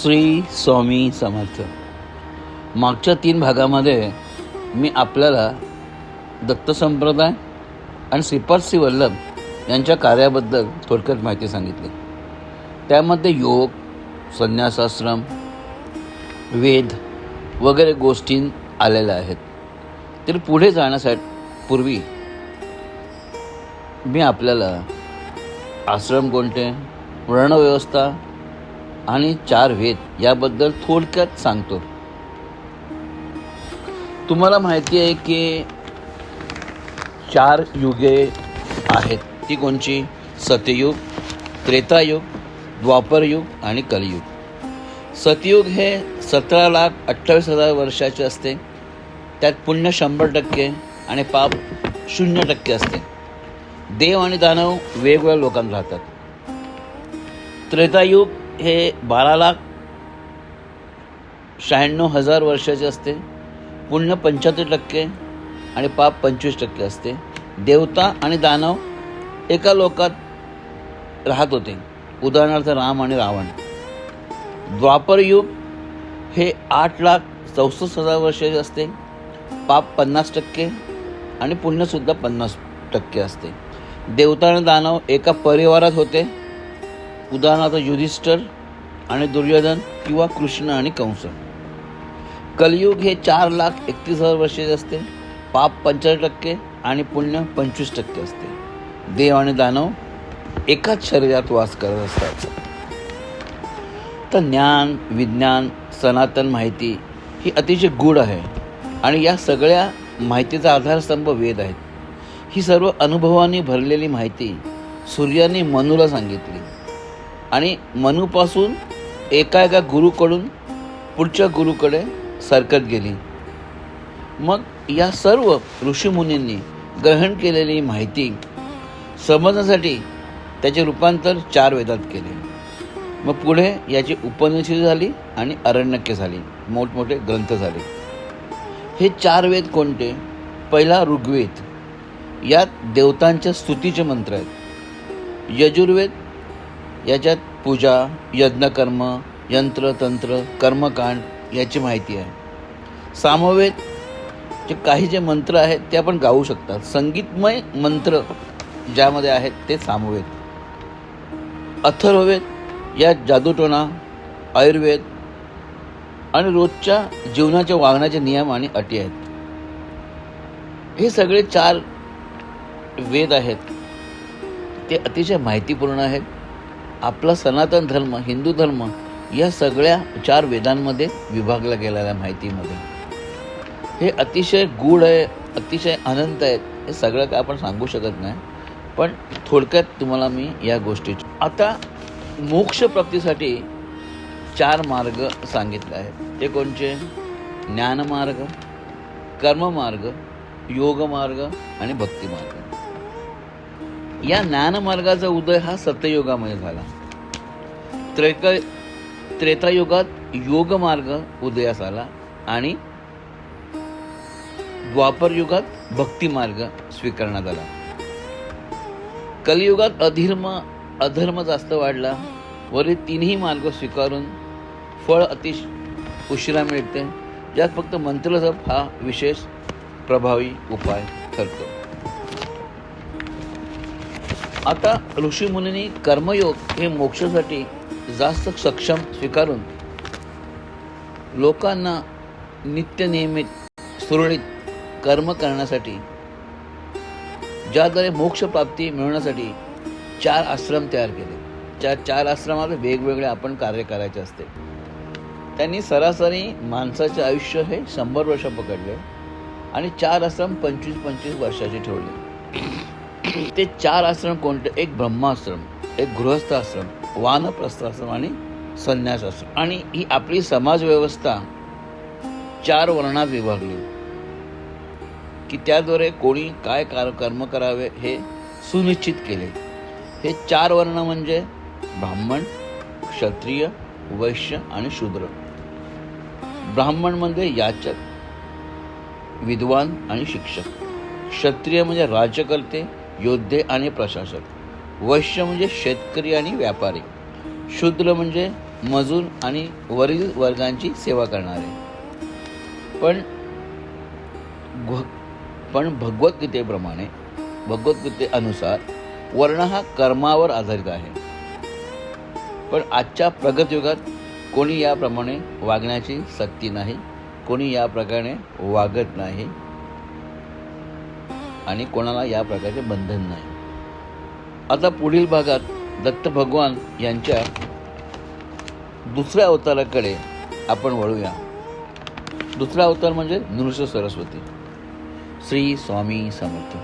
श्री स्वामी समर्थ. मागच्या 3 भागामध्ये मी आपल्याला दत्त संप्रदाय आणि श्रीपाद श्री वल्लभ यांच्या कार्याबद्दल थोडक्यात माहिती सांगितली. त्यामध्ये योग, संन्यासाश्रम, वेद वगैरे गोष्टी आलेल्या आहेत. तर पुढे जाण्यासाठी पूर्वी मी आपल्याला आश्रम कोणते, वर्णव्यवस्था आणि 4 वेद याबद्दल थोडक्यात सांगतो. तुम्हाला माहिती आहे की 4 युगे आहेत. ती कोणची? सतयुग, त्रेतायुग, द्वापरयुग आणि कलियुग. सतयुग हे 17,28,000 वर्षाचे असते. त्यात पुण्य 100% आणि पाप 0% असते. देव आणि दानव वेगवेगळ्या लोकांत राहतात. त्रेतायुग हे 12,96,000 वर्षाचे असते. पुण्य 75% आणि पाप 25% असते. देवता आणि दानव एका लोकात राहत होते, उदाहरणार्थ राम आणि रावण. द्वापरयुग हे 8,64,000 वर्षाचे असते. पाप 50% आणि पुण्यसुद्धा 50% असते. देवता आणि दानव एका परिवारात होते, उदाहरणार्थ युधिष्ठिर आणि दुर्योधन किंवा कृष्ण आणि कंस. कलियुग हे 4,31,000 वर्षाचे असते. पाप 75% आणि पुण्य 25% असते. देव आणि दानव एकाच शरीरात वास करत असतात. तर ज्ञान, विज्ञान, सनातन माहिती ही अतिशय गूढ आहे आणि या सगळ्या माहितीचा आधारस्तंभ वेद आहेत. ही सर्व अनुभवाने भरलेली माहिती सूर्याने मनूला सांगितली आणि मनूपासून एका गुरुकडून पुढच्या गुरुकडे सरकत गेली. मग या सर्व ऋषीमुनींनी ग्रहण केलेली माहिती समजण्यासाठी त्याचे रूपांतर 4 वेदात केले. मग पुढे याची उपनिषद झाली आणि अरण्यके झाली, मोठमोठे ग्रंथ झाले. हे 4 वेद कोणते? पहिला ऋग्वेद, यात देवतांच्या स्तुतीचे मंत्र आहेत. यजुर्वेद, याच्यात पूजा, यज्ञकर्म, यंत्र, तंत्र, कर्मकांड याची माहिती आहे. सामवेद, जे काही जे मंत्र आहेत ते आपण गाऊ शकतात. संगीतमय मंत्र ज्यामध्ये आहेत ते सामवेद. अथर्ववेद, यात जादूटोणा, आयुर्वेद आणि रोजच्या जीवनाच्या वागण्याचे नियम आणि अटी आहेत. हे सगळे 4 वेद आहेत ते अतिशय माहितीपूर्ण आहेत. आपला सनातन धर्म, हिंदू धर्म या सगळ्या 4 वेदांमध्ये विभागला गेलेल्या माहितीमध्ये. हे अतिशय गूढ आहे, अतिशय अनंत आहेत. हे सगळं काय आपण सांगू शकत नाही, पण थोडक्यात तुम्हाला मी या गोष्टीची. आता मोक्षप्राप्तीसाठी 4 मार्ग सांगितले आहेत. ते कोणचे? ज्ञानमार्ग, कर्ममार्ग, योगमार्ग आणि भक्तिमार्ग. या ज्ञानमार्गाचा उदय हा सत्ययुगामध्ये झाला. त्रेतायुगात योगमार्ग उदयास आला आणि द्वापरयुगात भक्तिमार्ग स्वीकारण्यात आला. कलियुगात अधर्म जास्त वाढला. वरील 3ही मार्ग स्वीकारून फळ उशिरा मिळते. यात फक्त मंत्रजप हा विशेष प्रभावी उपाय ठरतो. आता ऋषीमुनींनी कर्मयोग हे मोक्षासाठी जास्त सक्षम स्वीकारून लोकांना नित्यनियमित सुरळीत कर्म करण्यासाठी, ज्याद्वारे मोक्षप्राप्ती मिळवण्यासाठी 4 आश्रम तयार केले. 4 आश्रमात वेगवेगळे आपण कार्य करायचे असते. त्यांनी सरासरी माणसाचे आयुष्य हे 100 वर्ष पकडले आणि 4 आश्रम 25-25 वर्षाचे ठेवले. ते 4 आश्रम कोणते? एक ब्रह्माश्रम, एक गृहस्थ आश्रम, वानप्रस्थाश्रम आणि संन्यासाश्रम. आणि ही आपली समाज व्यवस्था 4 वर्णात विभागली की त्याद्वारे कोणी काय कर्म करावे हे सुनिश्चित केले. हे 4 वर्ण म्हणजे ब्राह्मण, क्षत्रिय, वैश्य आणि शूद्र. ब्राह्मण म्हणजे याचक, विद्वान आणि शिक्षक. क्षत्रिय म्हणजे राज्यकर्ते, योद्धे आणि प्रशासक. वैश्य म्हणजे शेतकरी आणि व्यापारी. शूद्र म्हणजे मजूर आणि वरील वर्गांची सेवा करणारे. पण भगवद्गीतेनुसार वर्ण हा कर्मावर आधारित आहे. पण आजच्या प्रगत युगात कोणी याप्रमाणे वागण्याची सक्ती नाही, कोणी या प्रकारे वागत नाही आणि कोणाला या प्रकारचे बंधन नाही. आता पुढील भागात दत्त भगवान यांच्या दुसऱ्या अवताराकडे आपण वळूया. दुसरा अवतार म्हणजे नृसिंह सरस्वती. श्री स्वामी समर्थ.